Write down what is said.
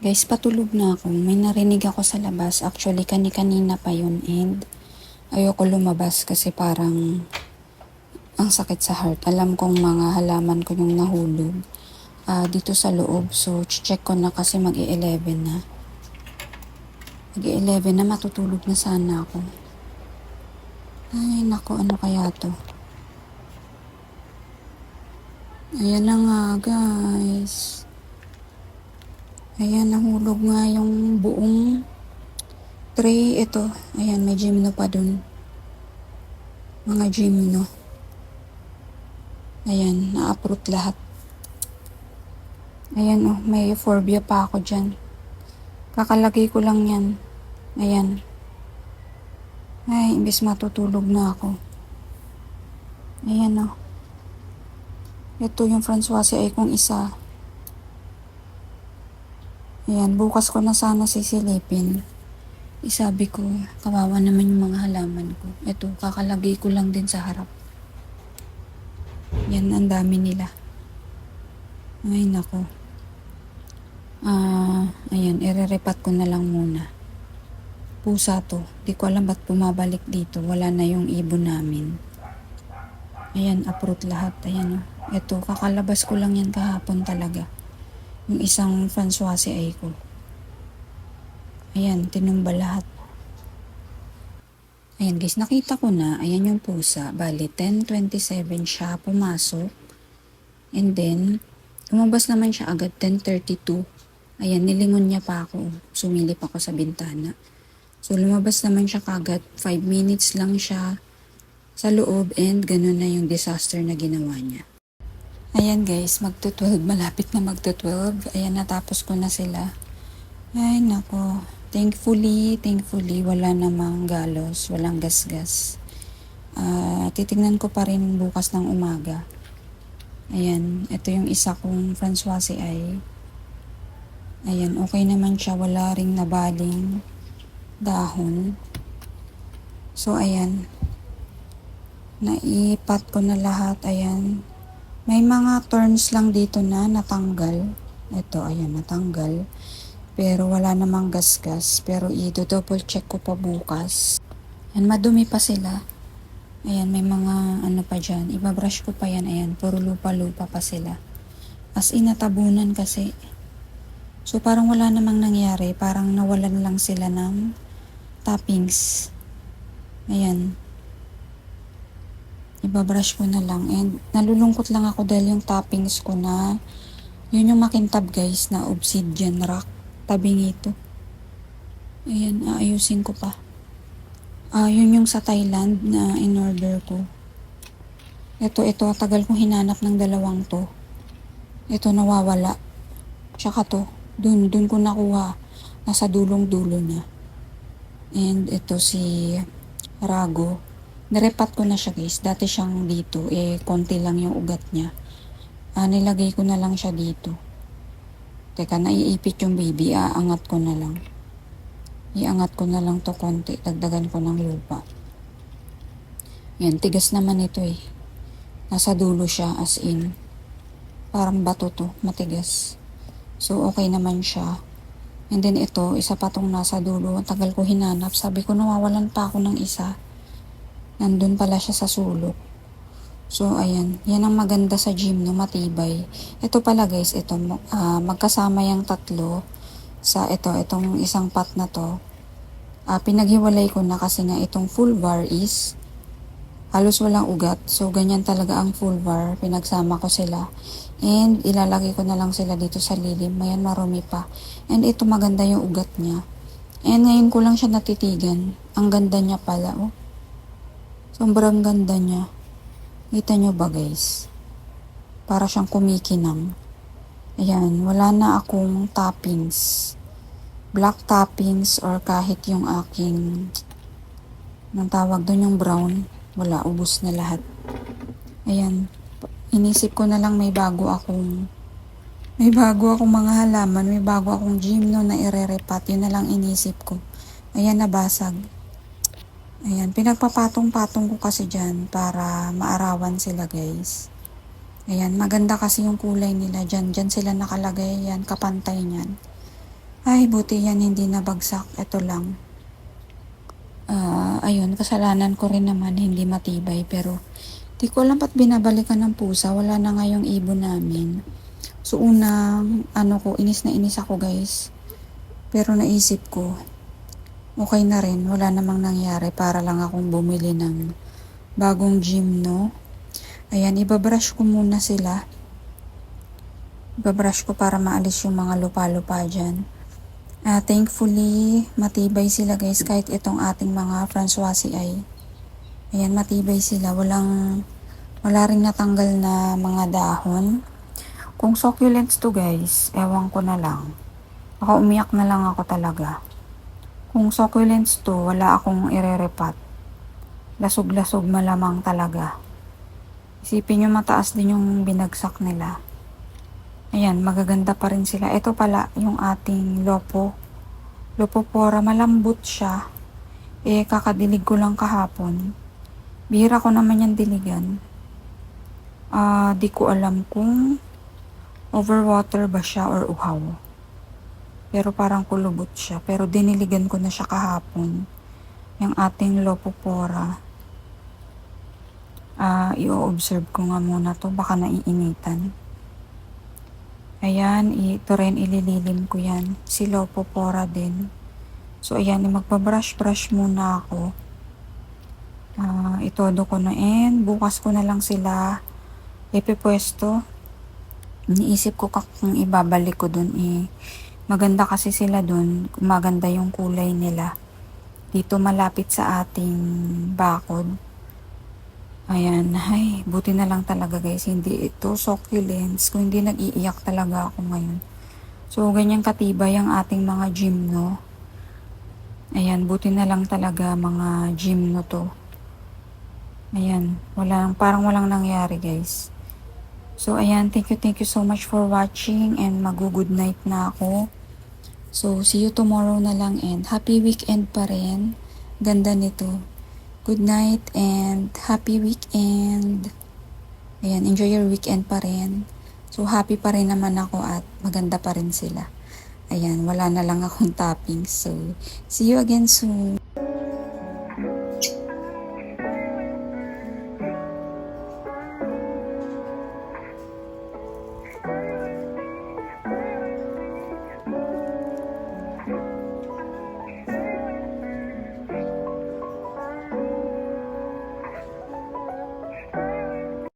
Guys, patulog na ako. May narinig ako sa labas. Actually, kani-kanina pa yun and ayoko lumabas kasi parang ang sakit sa heart. Alam kong mga halaman ko yung nahulog dito sa loob. So, check ko na kasi mag-11 na. Mag-11 na, matutulog na sana ako. Ay, nako, ano kaya to? Ayan na nga, guys. Ayan, nahulog nga yung buong tray. Ito, ayan, may gymno pa dun. Mga gymno. Ayan, na-uproot lahat. Ayan, oh, may euphorbia pa ako dyan. Kakalagay ko lang yan. Ayan. Ay, imbis matutulog na ako. Ayan, oh. Ito yung Françoise ay kung isa. Ayan, bukas ko na sana sisilipin. Isabi ko, kawawa naman yung mga halaman ko. Ito, kakalagay ko lang din sa harap. Yan, ang dami nila. Ay, nako. Ayan, irerepat ko na lang muna. Pusa to. Di ko alam ba't bumabalik dito. Wala na yung ibon namin. Ayan, uproot lahat. Ayan, oh. Ito, kakalabas ko lang yan kahapon talaga. Yung isang Françoise ay ko. Ayan, tinumba lahat. Ayan guys, nakita ko na. Ayan yung pusa. Bali, 10:27 siya pumasok. And then, lumabas naman siya agad 10:32. Ayan, nilingon niya pa ako. Sumilip ako sa bintana. So, lumabas naman siya kagad. 5 minutes lang siya sa loob and ganun na yung disaster na ginawa niya. Ayan guys, magto-12. Malapit na magto-12. Ayan, natapos ko na sila. Ay, nako. Thankfully, wala namang galos. Walang gasgas. Titignan ko pa rin bukas ng umaga. Ayan, ito yung isa kong Françoise ay. Ayan, okay naman siya. Wala ring nabaling dahon. So, ayan. Naipat ko na lahat. Ayan. May mga turns lang dito na natanggal. Ito, ayan, natanggal. Pero wala namang gasgas. Pero i-double check ko pa bukas. Ayan, madumi pa sila. Ayan, may mga ano pa dyan. Ibabrush ko pa yan. Ayan, puro lupa-lupa pa sila. As in, natabunan kasi. So, parang wala namang nangyari. Parang nawalan lang sila ng toppings. Ayan. Ibabrush ko na lang. And nalulungkot lang ako dahil yung toppings ko na yun yung makintab guys na obsidian rock. Tabing ito. Ayan, aayusin ko pa. Yun yung sa Thailand na in-order ko. Ito, tagal kong hinanap ng dalawang to. Ito nawawala. Tsaka to, dun ko nakuha. Nasa dulong-dulo na. And ito si Rago. Nirepat ko na siya guys. Dati siyang dito. Konti lang yung ugat niya. Nilagay ko na lang siya dito. Teka, naiipit yung baby. Aangat ko na lang. Iangat ko na lang to konti. Dagdagan ko ng lupa. Yan, tigas naman ito eh. Nasa dulo siya as in. Parang bato to. Matigas. So, okay naman siya. And then ito, isa pa tong nasa dulo. Ang tagal ko hinanap. Sabi ko, nawawalan pa ako ng isa. Nandun pala siya sa sulok. So, ayan. Yan ang maganda sa gym, no? Matibay. Ito pala guys, ito. Magkasama yung tatlo sa itong isang pot na to. Pinaghiwalay ko na kasi nga itong full bar is halos walang ugat. So, ganyan talaga ang full bar. Pinagsama ko sila. And, ilalagay ko na lang sila dito sa lilim. Ayan, marumi pa. And, ito maganda yung ugat niya. And, ngayon ko lang siya natitigan. Ang ganda niya pala, oh. Sobrang ganda niya. Kita nyo ba guys? Para siyang kumikinang. Ayan, wala na akong toppings. Black toppings or kahit yung aking nang tawag doon yung brown. Wala, ubos na lahat. Ayan, inisip ko na lang may bago akong mga halaman. May bago akong gymno na irerepat. Yun na lang inisip ko. Ayan, nabasag. Ayan, pinagpapatong-patong ko kasi dyan para maarawan sila guys. Ayan, maganda kasi yung kulay nila dyan. Dyan sila nakalagay yan, kapantay niyan. Ay, buti yan hindi nabagsak. Ito lang. Ayun, kasalanan ko rin naman hindi matibay. Pero di ko alam ba't binabalikan ng pusa. Wala na nga yung ibon namin. So unang inis na inis ako guys. Pero naisip ko, okay na rin. Wala namang nangyari. Para lang akong bumili ng bagong gym, no? Ayan, ibabrush ko muna sila. Ibabrush ko para maalis yung mga lupa-lupa dyan. Thankfully, matibay sila guys kahit itong ating mga Francoise ay. Ayan, matibay sila. Wala ring natanggal na mga dahon. Kung succulents to guys, ewan ko na lang. Baka umiyak na lang ako talaga. Kung succulents to, wala akong irerepat. Lasog-lasog malamang talaga. Isipin nyo mataas din yung binagsak nila. Ayan, magaganda pa rin sila. Ito pala yung ating Lopopora, malambot siya. Kakadilig ko lang kahapon. Bihira ko naman yan diligan. Di ko alam kung overwater ba siya or uhaw. Pero parang kulubot siya. Pero diniligan ko na siya kahapon. Yung ating Lopopora. I-observe ko nga muna to. Baka naiinitan. Ayan, ito rin ilililim ko yan. Si Lopopora din. So, ayan, magpa-brush muna ako. Itodo ko na bukas ko na lang sila ipipwesto. Iniisip ko kung ibabalik ko dun maganda kasi sila dun. Maganda yung kulay nila. Dito malapit sa ating bakod. Ayan, ay, buti na lang talaga guys, hindi ito succulents, kung hindi nag-iiyak talaga ako ngayon. So, ganyan katibay ang ating mga gymno. Ayan, buti na lang talaga mga gymno to. Ayan, parang walang nangyari guys. So, ayan, thank you so much for watching and mag-good night na ako. So, see you tomorrow na lang and happy weekend pa rin. Ganda nito. Good night and happy weekend. Ayan, enjoy your weekend pa rin. So, happy pa rin naman ako at maganda pa rin sila. Ayan, wala na lang akong toppings. So, see you again soon.